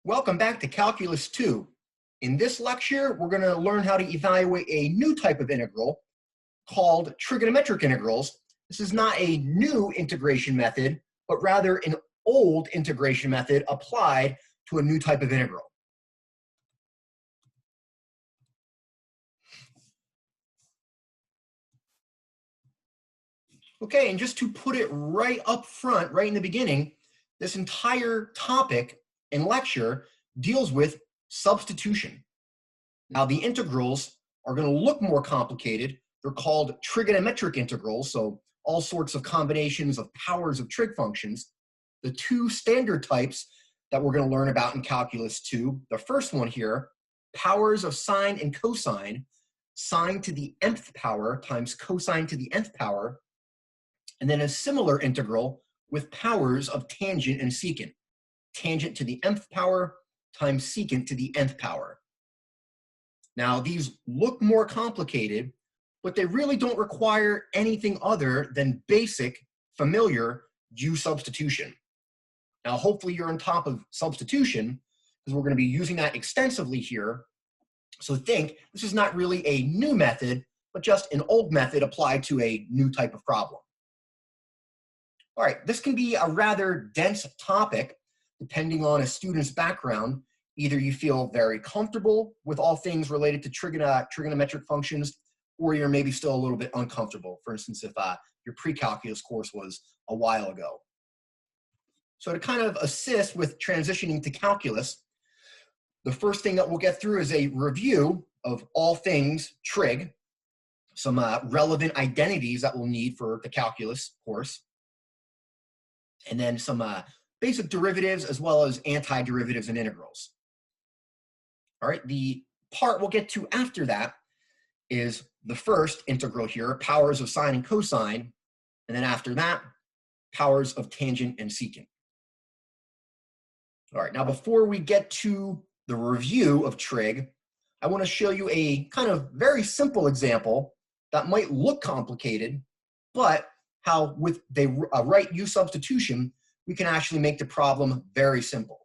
Welcome back to Calculus 2. In this lecture, we're going to learn how to evaluate a new type of integral called trigonometric integrals. This is not a new integration method, but rather an old integration method applied to a new type of integral. Okay, and just to put it right up front, right in the beginning, this entire topic and lecture deals with substitution. Now, the integrals are going to look more complicated. They're called trigonometric integrals, so all sorts of combinations of powers of trig functions. The two standard types that we're going to learn about in Calculus 2, the first one here, powers of sine and cosine, sine to the nth power times cosine to the nth power, and then a similar integral with powers of tangent and secant, tangent to the nth power times secant to the nth power. Now, these look more complicated, but they really don't require anything other than basic, familiar U-Substitution. Now, hopefully you're on top of substitution, because we're going to be using that extensively here. So think, this is not really a new method, but just an old method applied to a new type of problem. All right, this can be a rather dense topic, depending on a student's background. Either you feel very comfortable with all things related to trigonometric functions, or you're maybe still a little bit uncomfortable. For instance, if your pre-calculus course was a while ago. So to kind of assist with transitioning to calculus, the first thing that we'll get through is a review of all things trig, some relevant identities that we'll need for the calculus course, and then some basic derivatives as well as antiderivatives and integrals. All right, the part we'll get to after that is the first integral here, powers of sine and cosine, and then after that, powers of tangent and secant. All right, now before we get to the review of trig, I want to show you a kind of very simple example that might look complicated, but how with the right U-Substitution, we can actually make the problem very simple.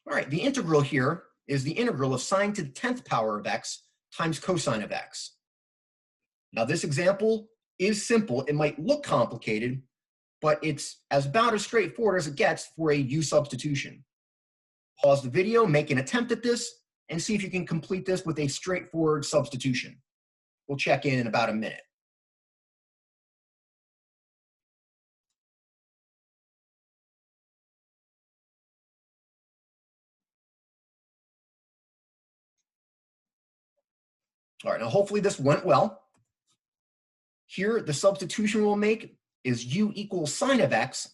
All right, the integral here is the integral of sine to the 10th power of x times cosine of x. Now this example is simple. It might look complicated, but it's about as straightforward as it gets for a U-Substitution. Pause the video, make an attempt at this, and see if you can complete this with a straightforward substitution. We'll check in about a minute. All right, now hopefully this went well. Here, the substitution we'll make is u equals sine of x.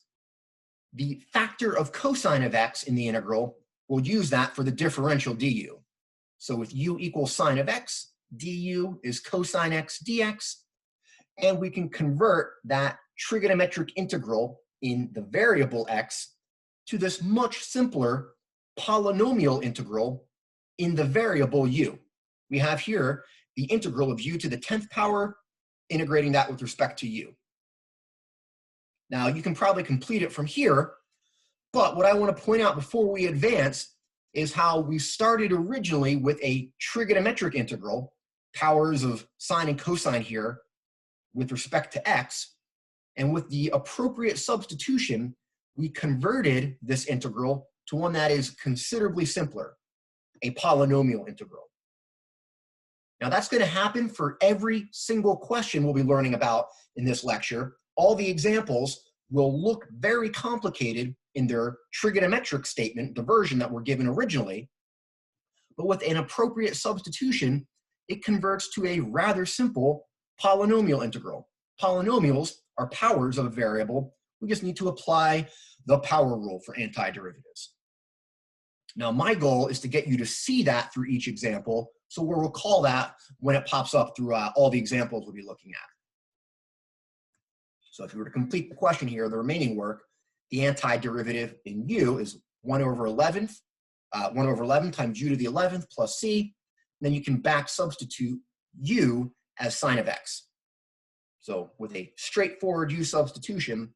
The factor of cosine of x in the integral, we'll use that for the differential du. So with u equals sine of x, du is cosine x dx, and we can convert that trigonometric integral in the variable x to this much simpler polynomial integral in the variable u. We have here the integral of u to the 10th power, integrating that with respect to u. Now, you can probably complete it from here, but what I want to point out before we advance is how we started originally with a trigonometric integral, powers of sine and cosine here, with respect to x, and with the appropriate substitution, we converted this integral to one that is considerably simpler, a polynomial integral. Now that's going to happen for every single question we'll be learning about in this lecture. All the examples will look very complicated in their trigonometric statement, the version that we're given originally, but with an appropriate substitution, it converts to a rather simple polynomial integral. Polynomials are powers of a variable. We just need to apply the power rule for antiderivatives. Now, my goal is to get you to see that through each example, so we'll recall that when it pops up through all the examples we'll be looking at. So if you were to complete the question here, the remaining work, the antiderivative in u is 1 over 11 times u to the 11th plus c. And then you can back substitute u as sine of x. So with a straightforward U-Substitution,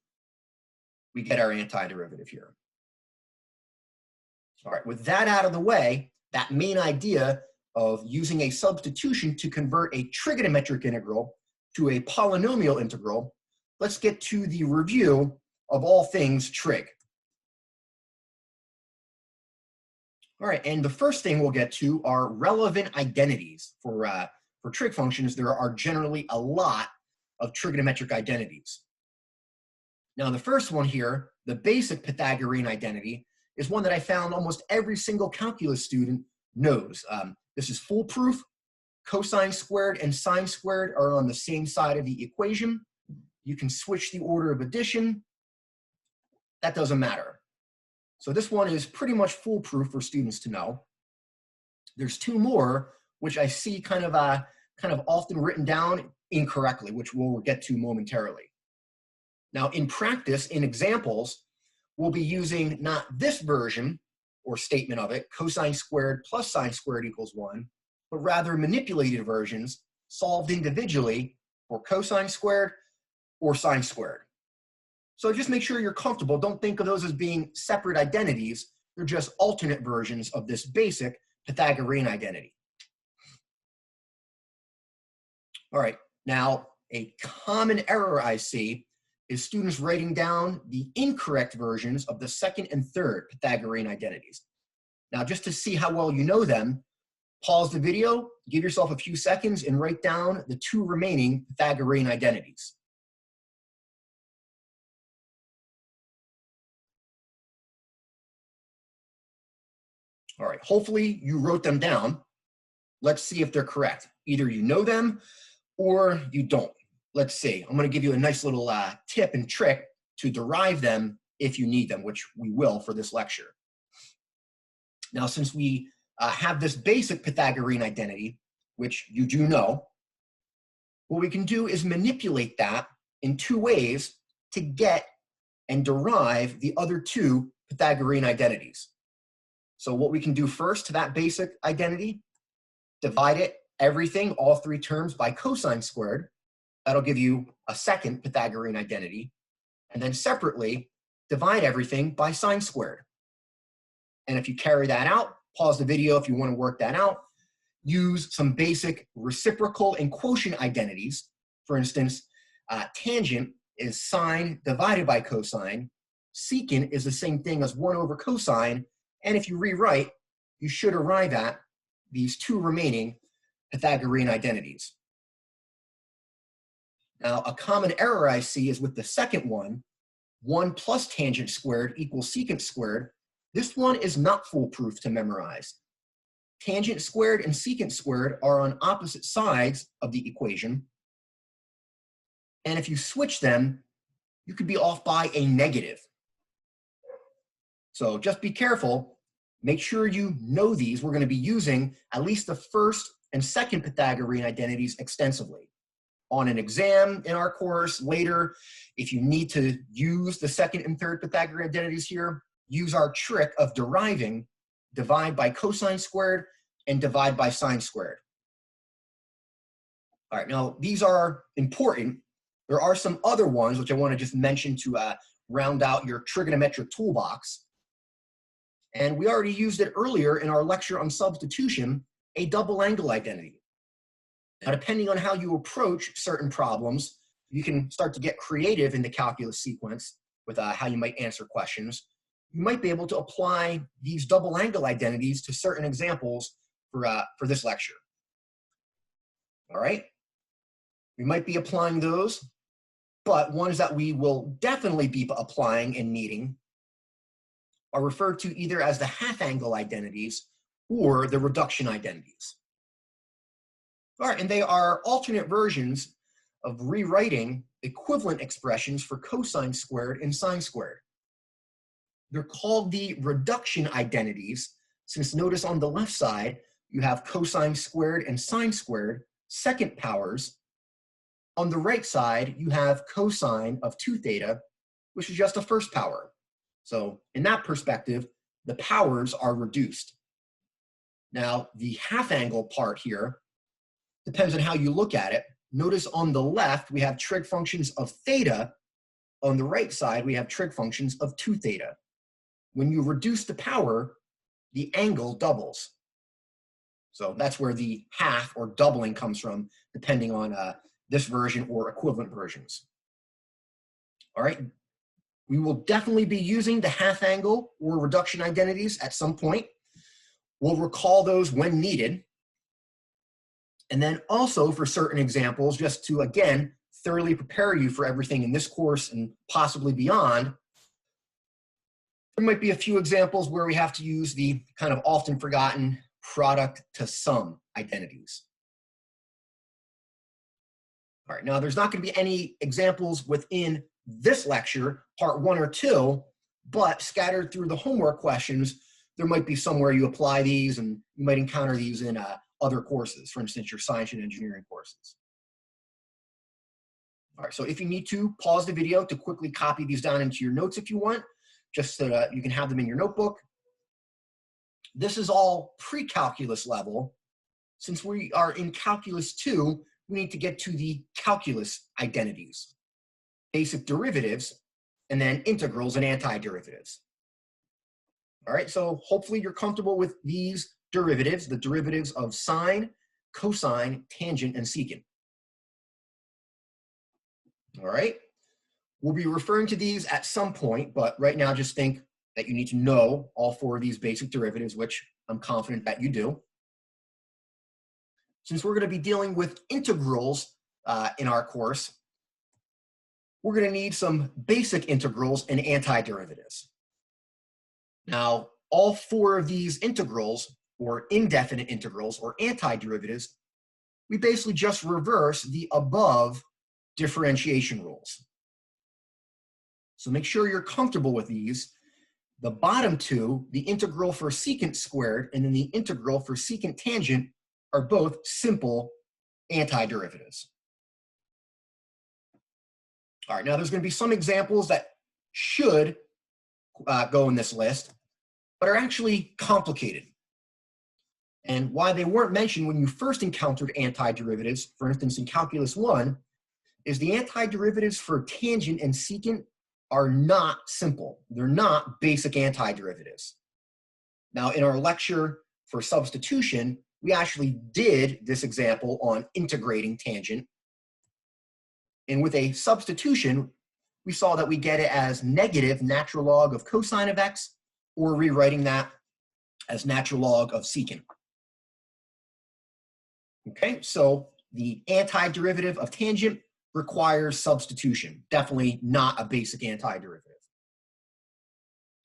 we get our antiderivative here. All right, with that out of the way, that main idea of using a substitution to convert a trigonometric integral to a polynomial integral, let's get to the review of all things trig. All right, and the first thing we'll get to are relevant identities. For trig functions, there are generally a lot of trigonometric identities. Now, the first one here, the basic Pythagorean identity, is one that I found almost every single calculus student knows. This is foolproof. Cosine squared and sine squared are on the same side of the equation. You can switch the order of addition. That doesn't matter. So this one is pretty much foolproof for students to know. There's two more, which I see kind of often written down incorrectly, which we'll get to momentarily. Now, in practice, in examples, we'll be using not this version or statement of it, cosine squared plus sine squared equals 1, but rather manipulated versions solved individually for cosine squared or sine squared. So just make sure you're comfortable. Don't think of those as being separate identities. They're just alternate versions of this basic Pythagorean identity. All right, now a common error I see is students writing down the incorrect versions of the second and third Pythagorean identities. Now, just to see how well you know them, pause the video, give yourself a few seconds, and write down the two remaining Pythagorean identities. All right, hopefully you wrote them down. Let's see if they're correct. Either you know them or you don't. Let's see. I'm going to give you a nice little tip and trick to derive them if you need them, which we will for this lecture. Now, since we have this basic Pythagorean identity, which you do know, what we can do is manipulate that in two ways to get and derive the other two Pythagorean identities. So what we can do first to that basic identity, divide it, everything, all three terms, by cosine squared. That'll give you a second Pythagorean identity. And then separately, divide everything by sine squared. And if you carry that out, pause the video if you want to work that out. Use some basic reciprocal and quotient identities. For instance, tangent is sine divided by cosine. Secant is the same thing as 1 over cosine. And if you rewrite, you should arrive at these two remaining Pythagorean identities. Now, a common error I see is with the second one, 1 plus tangent squared equals secant squared. This one is not foolproof to memorize. Tangent squared and secant squared are on opposite sides of the equation. And if you switch them, you could be off by a negative. So just be careful. Make sure you know these. We're going to be using at least the first and second Pythagorean identities extensively. On an exam in our course later, if you need to use the second and third Pythagorean identities here, use our trick of deriving divide by cosine squared and divide by sine squared. All right, now these are important. There are some other ones which I want to just mention to round out your trigonometric toolbox. And we already used it earlier in our lecture on substitution, a double angle identity. Now, depending on how you approach certain problems, you can start to get creative in the calculus sequence with how you might answer questions. You might be able to apply these double angle identities to certain examples for this lecture. All right? We might be applying those, but ones that we will definitely be applying and needing are referred to either as the half angle identities or the reduction identities. All right, and they are alternate versions of rewriting equivalent expressions for cosine squared and sine squared. They're called the reduction identities, since notice on the left side, you have cosine squared and sine squared, second powers. On the right side, you have cosine of 2 theta, which is just a first power. So in that perspective, the powers are reduced. Now, the half angle part here depends on how you look at it. Notice on the left, we have trig functions of theta. On the right side, we have trig functions of 2 theta. When you reduce the power, the angle doubles. So that's where the half or doubling comes from, depending on this version or equivalent versions. All right, we will definitely be using the half angle or reduction identities at some point. We'll recall those when needed. And then also for certain examples, just to, again, thoroughly prepare you for everything in this course and possibly beyond, there might be a few examples where we have to use the kind of often forgotten product to sum identities. All right, now there's not going to be any examples within this lecture, part 1 or 2, but scattered through the homework questions, there might be somewhere you apply these, and you might encounter these in other courses, for instance, your science and engineering courses. All right, so if you need to, pause the video to quickly copy these down into your notes if you want, just so that you can have them in your notebook. This is all pre-calculus level. Since we are in calculus 2, we need to get to the calculus identities, basic derivatives, and then integrals and antiderivatives. All right, so hopefully you're comfortable with these derivatives, the derivatives of sine, cosine, tangent, and secant. All right, we'll be referring to these at some point, but right now just think that you need to know all 4 of these basic derivatives, which I'm confident that you do. Since we're going to be dealing with integrals in our course, we're going to need some basic integrals and antiderivatives. Now, all 4 of these integrals, or indefinite integrals, or antiderivatives, we basically just reverse the above differentiation rules. So make sure you're comfortable with these. The bottom 2, the integral for secant squared and then the integral for secant tangent, are both simple antiderivatives. All right, now there's going to be some examples that should go in this list, but are actually complicated. And why they weren't mentioned when you first encountered antiderivatives, for instance, in Calculus 1, is the antiderivatives for tangent and secant are not simple. They're not basic antiderivatives. Now, in our lecture for substitution, we actually did this example on integrating tangent. And with a substitution, we saw that we get it as negative natural log of cosine of x, or rewriting that as natural log of secant. Okay, so the antiderivative of tangent requires substitution. Definitely not a basic antiderivative.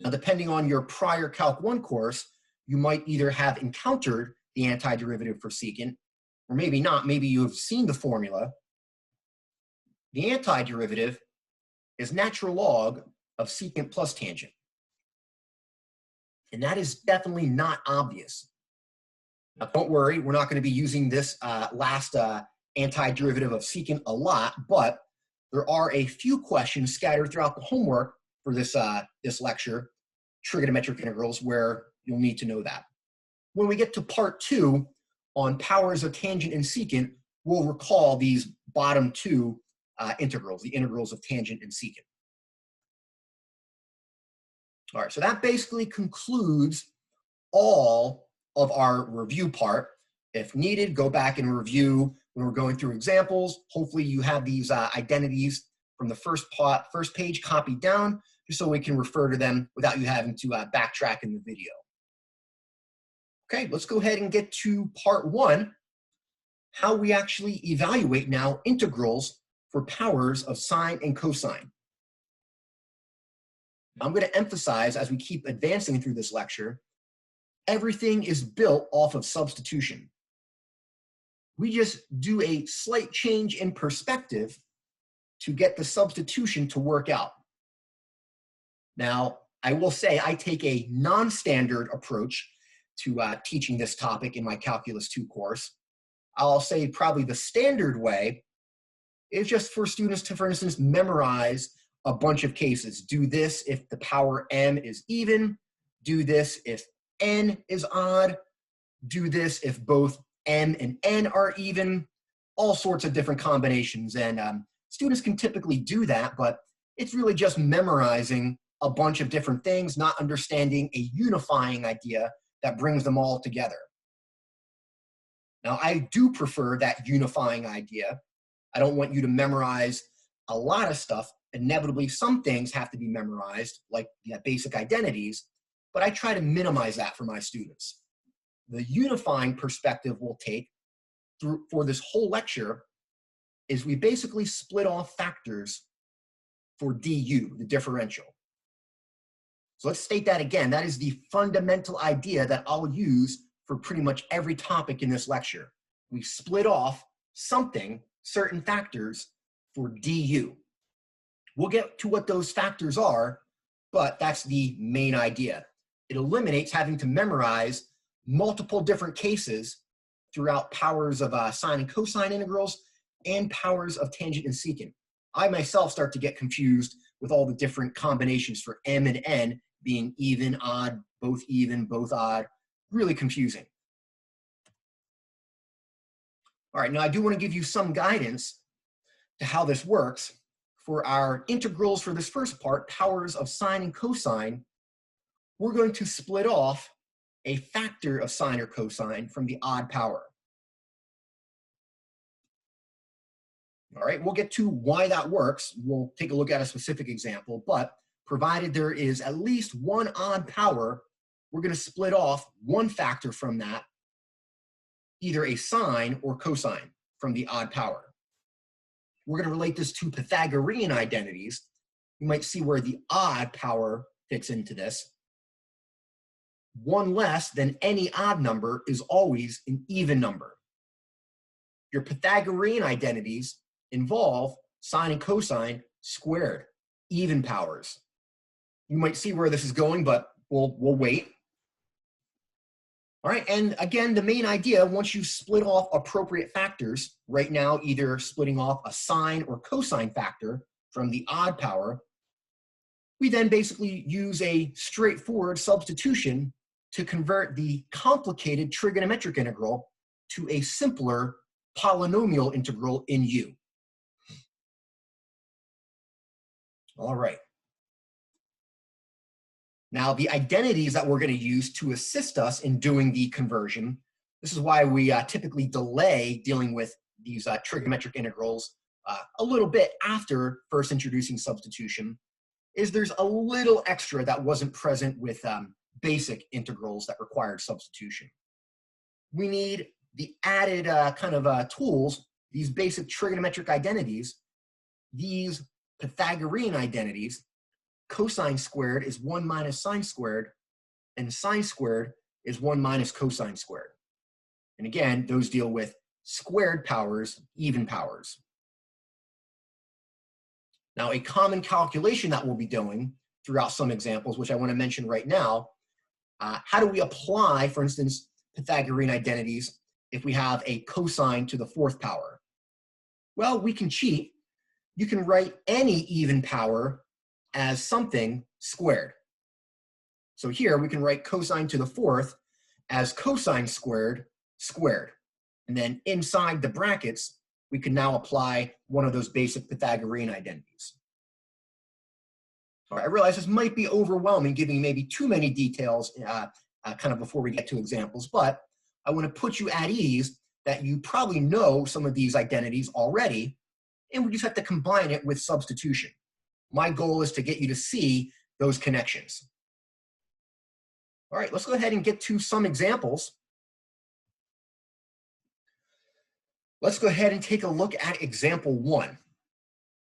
Now, depending on your prior Calc 1 course, you might either have encountered the antiderivative for secant, or maybe not. Maybe you have seen the formula. The antiderivative is natural log of secant plus tangent. And that is definitely not obvious. Now, don't worry, we're not going to be using this last antiderivative of secant a lot, but there are a few questions scattered throughout the homework for this, this lecture, trigonometric integrals, where you'll need to know that. When we get to part 2 on powers of tangent and secant, we'll recall these bottom 2 integrals, the integrals of tangent and secant. All right, so that basically concludes all of our review part. If needed, go back and review when we're going through examples. Hopefully you have these identities from the first page copied down, just so we can refer to them without you having to backtrack in the video. Okay, let's go ahead and get to part 1, how we actually evaluate now integrals for powers of sine and cosine. I'm going to emphasize, as we keep advancing through this lecture, everything is built off of substitution. We just do a slight change in perspective to get the substitution to work out. Now, I will say I take a non-standard approach to teaching this topic in my Calculus 2 course. I'll say probably the standard way is just for students to, for instance, memorize a bunch of cases. Do this if the power m is even. Do this if n is odd. Do this if both m and n are even. All sorts of different combinations. And students can typically do that, but it's really just memorizing a bunch of different things, not understanding a unifying idea that brings them all together. Now, I do prefer that unifying idea. I don't want you to memorize a lot of stuff. Inevitably, some things have to be memorized, like basic identities, but I try to minimize that for my students. The unifying perspective we'll take for this whole lecture is we basically split off factors for du, the differential. So let's state that again. That is the fundamental idea that I'll use for pretty much every topic in this lecture. We split off something, certain factors, for du. We'll get to what those factors are, but that's the main idea. It eliminates having to memorize multiple different cases throughout powers of sine and cosine integrals and powers of tangent and secant. I myself start to get confused with all the different combinations for m and n being even, odd, both odd, really confusing. All right, now I do want to give you some guidance to how this works. For our integrals for this first part, powers of sine and cosine, we're going to split off a factor of sine or cosine from the odd power. All right, we'll get to why that works. We'll take a look at a specific example, but provided there is at least one odd power, we're going to split off one factor from that, either a sine or cosine from the odd power. We're going to relate this to Pythagorean identities. You might see where the odd power fits into this. One less than any odd number is always an even number. Your Pythagorean identities involve sine and cosine squared, even powers. You might see where this is going, but we'll wait. All right, and again, the main idea, once you split off appropriate factors, right now either splitting off a sine or cosine factor from the odd power, we then basically use a straightforward substitution to convert the complicated trigonometric integral to a simpler polynomial integral in U. All right. Now, the identities that we're going to use to assist us in doing the conversion, this is why we typically delay dealing with these trigonometric integrals a little bit after first introducing substitution, is there's a little extra that wasn't present with basic integrals that required substitution. We need the added tools, these basic trigonometric identities, these Pythagorean identities. Cosine squared is 1 minus sine squared, and sine squared is 1 minus cosine squared. And again, those deal with squared powers, even powers. Now, a common calculation that we'll be doing throughout some examples, which I want to mention right now, how do we apply, for instance, Pythagorean identities if we have a cosine to the 4th power? Well, we can cheat. You can write any even power as something squared. So here we can write cosine to the 4th as cosine squared squared. And then inside the brackets, we can now apply one of those basic Pythagorean identities. All right, I realize this might be overwhelming, giving maybe too many details before we get to examples, but I want to put you at ease that you probably know some of these identities already, and we just have to combine it with substitution. My goal is to get you to see those connections. All right, let's go ahead and get to some examples. Let's go ahead and take a look at example 1.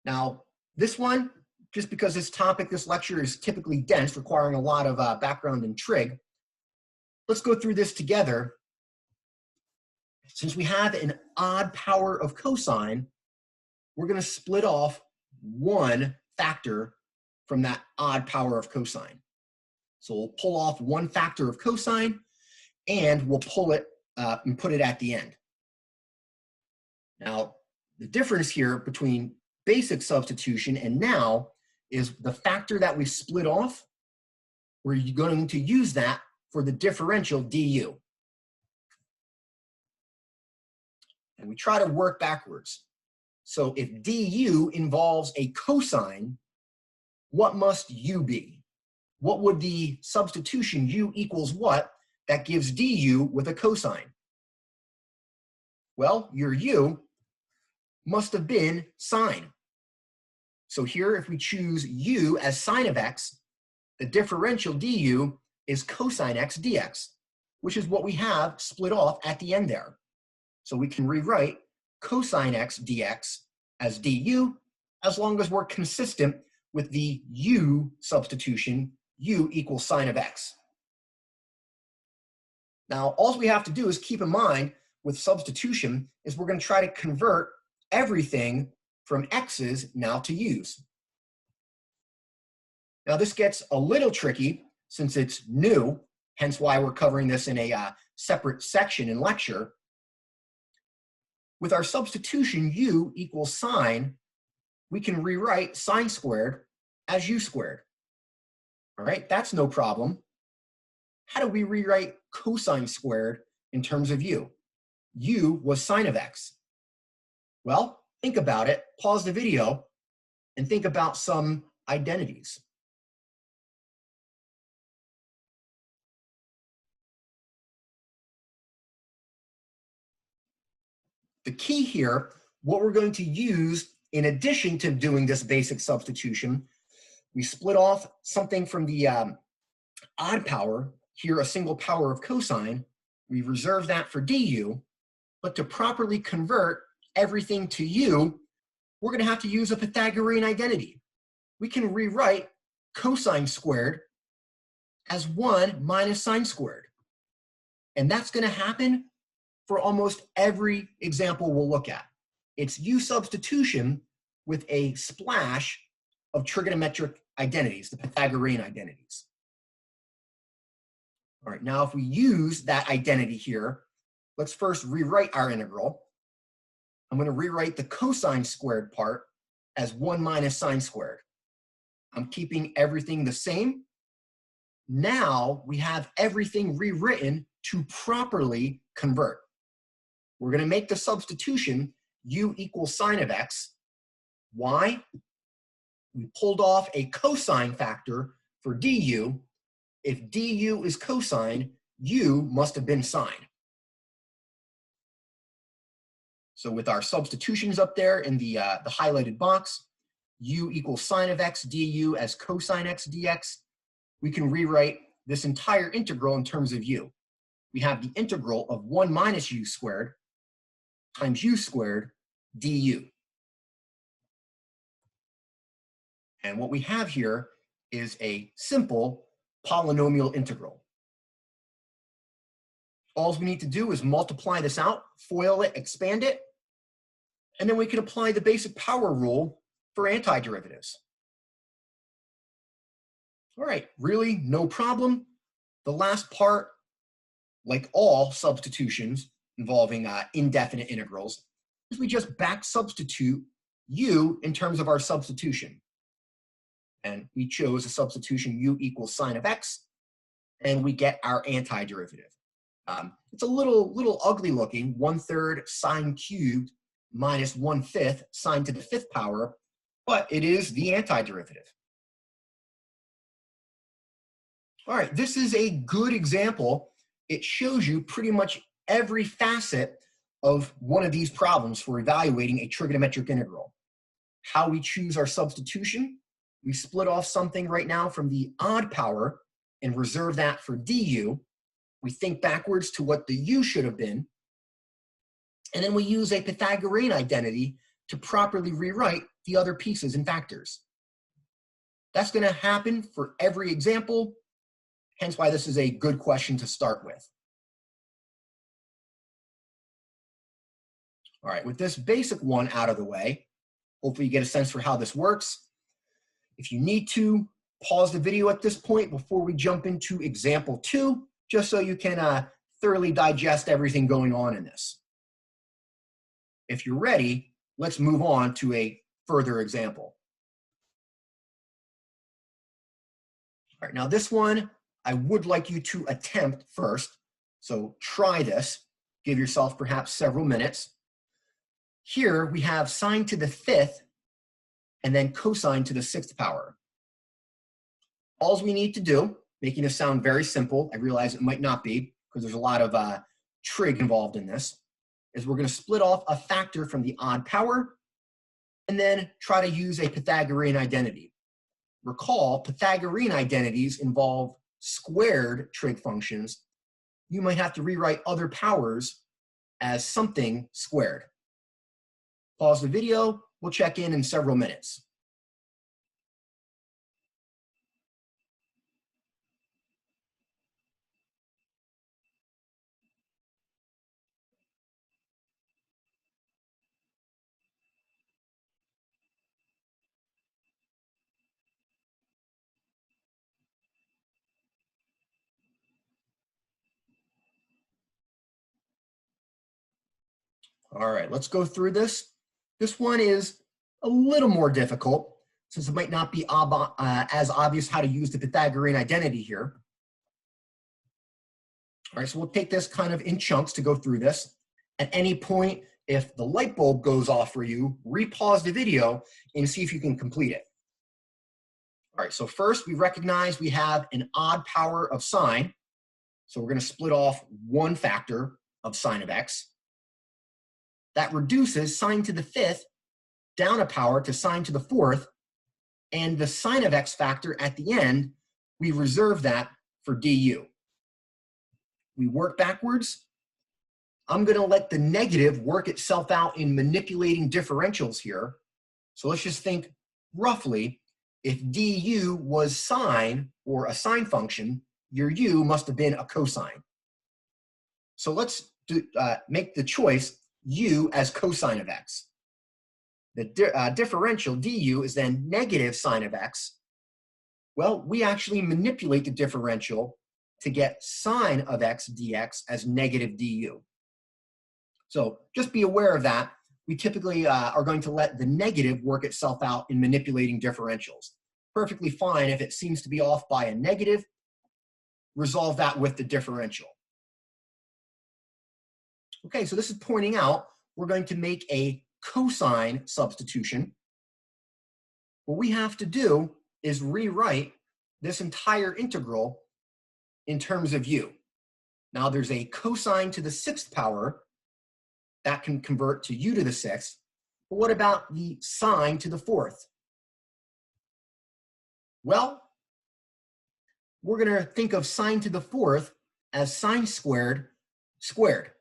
Now, this one, just because this topic, this lecture is typically dense, requiring a lot of background in trig, let's go through this together. Since we have an odd power of cosine, we're going to split off one factor from that odd power of cosine. So we'll pull off one factor of cosine, and we'll pull it and put it at the end. Now, the difference here between basic substitution and now is the factor that we split off, we're going to use that for the differential du. And we try to work backwards. So if du involves a cosine, what must u be? What would the substitution u equals what that gives du with a cosine? Well, your u must have been sine. So here, if we choose u as sine of x, the differential du is cosine x dx, which is what we have split off at the end there. So we can rewrite cosine x dx as du, as long as we're consistent with the u substitution, u equals sine of x. Now, all we have to do is keep in mind with substitution is we're going to try to convert everything from x's now to u's. Now, this gets a little tricky since it's new, hence why we're covering this in a separate section in lecture. With our substitution u equals sine, we can rewrite sine squared as u squared. All right, that's no problem. How do we rewrite cosine squared in terms of u? U was sine of x. Well, think about it, pause the video, and think about some identities. The key here, what we're going to use in addition to doing this basic substitution, we split off something from the odd power, here a single power of cosine, we reserve that for du, but to properly convert everything to u, we're going to have to use a Pythagorean identity. We can rewrite cosine squared as 1 minus sine squared. And that's going to happen for almost every example we'll look at. It's U-substitution with a splash of trigonometric identities, the Pythagorean identities. All right, now if we use that identity here, let's first rewrite our integral. I'm going to rewrite the cosine squared part as 1 minus sine squared. I'm keeping everything the same. Now we have everything rewritten to properly convert. We're going to make the substitution u equals sine of x. Why? We pulled off a cosine factor for du. If du is cosine, u must have been sine. So with our substitutions up there in the highlighted box, u equals sine of x du as cosine x dx, we can rewrite this entire integral in terms of u. We have the integral of 1 minus u squared times u squared du. And what we have here is a simple polynomial integral. All we need to do is multiply this out, FOIL it, expand it, and then we can apply the basic power rule for antiderivatives. All right, really no problem. The last part, like all substitutions involving indefinite integrals, is we just back substitute u in terms of our substitution. And we chose a substitution u equals sine of x, and we get our antiderivative. It's a little ugly looking, 1/3 sine cubed minus 1/5 sine to the 5th power, but it is the antiderivative. All right, this is a good example. It shows you pretty much every facet of one of these problems for evaluating a trigonometric integral. How we choose our substitution. We split off something right now from the odd power and reserve that for du. We think backwards to what the u should have been. And then we use a Pythagorean identity to properly rewrite the other pieces and factors. That's going to happen for every example, hence why this is a good question to start with. All right, with this basic one out of the way, hopefully you get a sense for how this works. If you need to, pause the video at this point before we jump into example 2, just so you can thoroughly digest everything going on in this. If you're ready, let's move on to a further example. All right, now this one, I would like you to attempt first. So try this, give yourself perhaps several minutes. Here we have sine to the 5th and then cosine to the 6th power. All we need to do, making this sound very simple, I realize it might not be, because there's a lot of trig involved in this, is we're going to split off a factor from the odd power and then try to use a Pythagorean identity. Recall, Pythagorean identities involve squared trig functions. You might have to rewrite other powers as something squared. Pause the video. We'll check in several minutes. All right, let's go through this. This one is a little more difficult since it might not be as obvious how to use the Pythagorean identity here. All right, so we'll take this kind of in chunks to go through this. At any point, if the light bulb goes off for you, repause the video and see if you can complete it. All right, so first we recognize we have an odd power of sine. So we're going to split off one factor of sine of x. That reduces sine to the fifth down a power to sine to the fourth, and the sine of x factor at the end, we reserve that for du. We work backwards. I'm going to let the negative work itself out in manipulating differentials here. So let's just think roughly, if du was sine or a sine function, your u must have been a cosine. So let's make the choice u as cosine of x. The differential du is then negative sine of x. Well, we actually manipulate the differential to get sine of x dx as negative du. So just be aware of that. We typically are going to let the negative work itself out in manipulating differentials. Perfectly fine if it seems to be off by a negative. Resolve that with the differential. Okay, so this is pointing out we're going to make a cosine substitution. What we have to do is rewrite this entire integral in terms of u. Now there's a cosine to the sixth power that can convert to u to the sixth. But what about the sine to the fourth? Well, we're going to think of sine to the fourth as sine squared squared.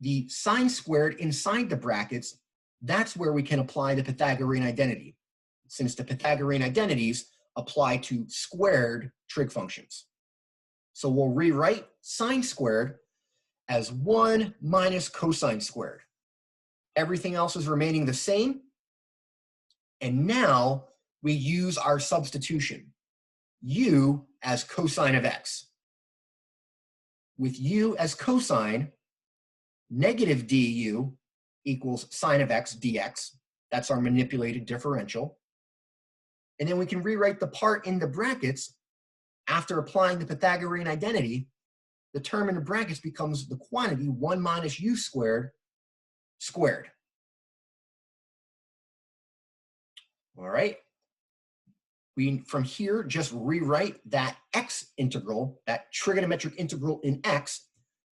The sine squared inside the brackets, that's where we can apply the Pythagorean identity, since the Pythagorean identities apply to squared trig functions. So we'll rewrite sine squared as 1 minus cosine squared. Everything else is remaining the same. And now we use our substitution, u as cosine of x. With u as cosine, negative du equals sine of x dx. That's our manipulated differential. And then we can rewrite the part in the brackets after applying the Pythagorean identity. The term in the brackets becomes the quantity 1 minus u squared squared. All right. We, from here, just rewrite that x integral, that trigonometric integral in x.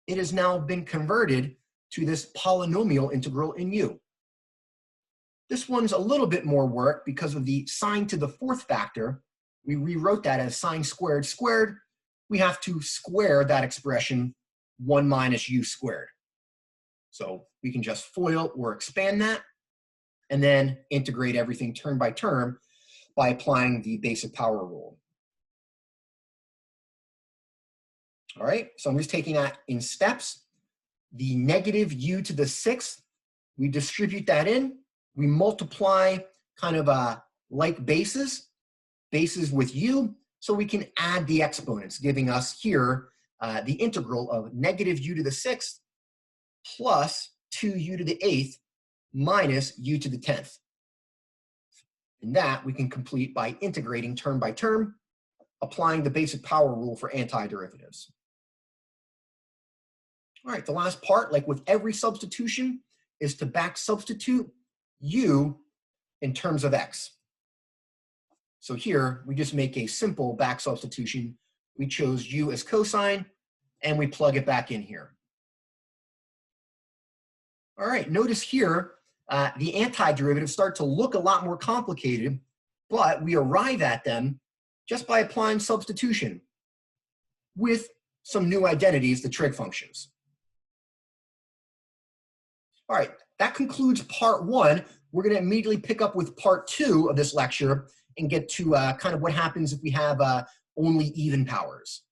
It has now been converted to this polynomial integral in u. This one's a little bit more work because of the sine to the fourth factor. We rewrote that as sine squared squared. We have to square that expression 1 minus u squared. So we can just FOIL or expand that and then integrate everything term by term by applying the basic power rule. All right, so I'm just taking that in steps. The negative u to the sixth, we distribute that in. We multiply kind of like bases with u, so we can add the exponents, giving us here the integral of negative u to the sixth plus 2u to the eighth minus u to the 10th. And that we can complete by integrating term by term, applying the basic power rule for antiderivatives. All right, the last part, like with every substitution, is to back substitute u in terms of x. So here, we just make a simple back substitution. We chose u as cosine, and we plug it back in here. All right, notice here, the antiderivatives start to look a lot more complicated, but we arrive at them just by applying substitution with some new identities, the trig functions. All right, that concludes part one. We're going to immediately pick up with part two of this lecture and get to kind of what happens if we have only even powers.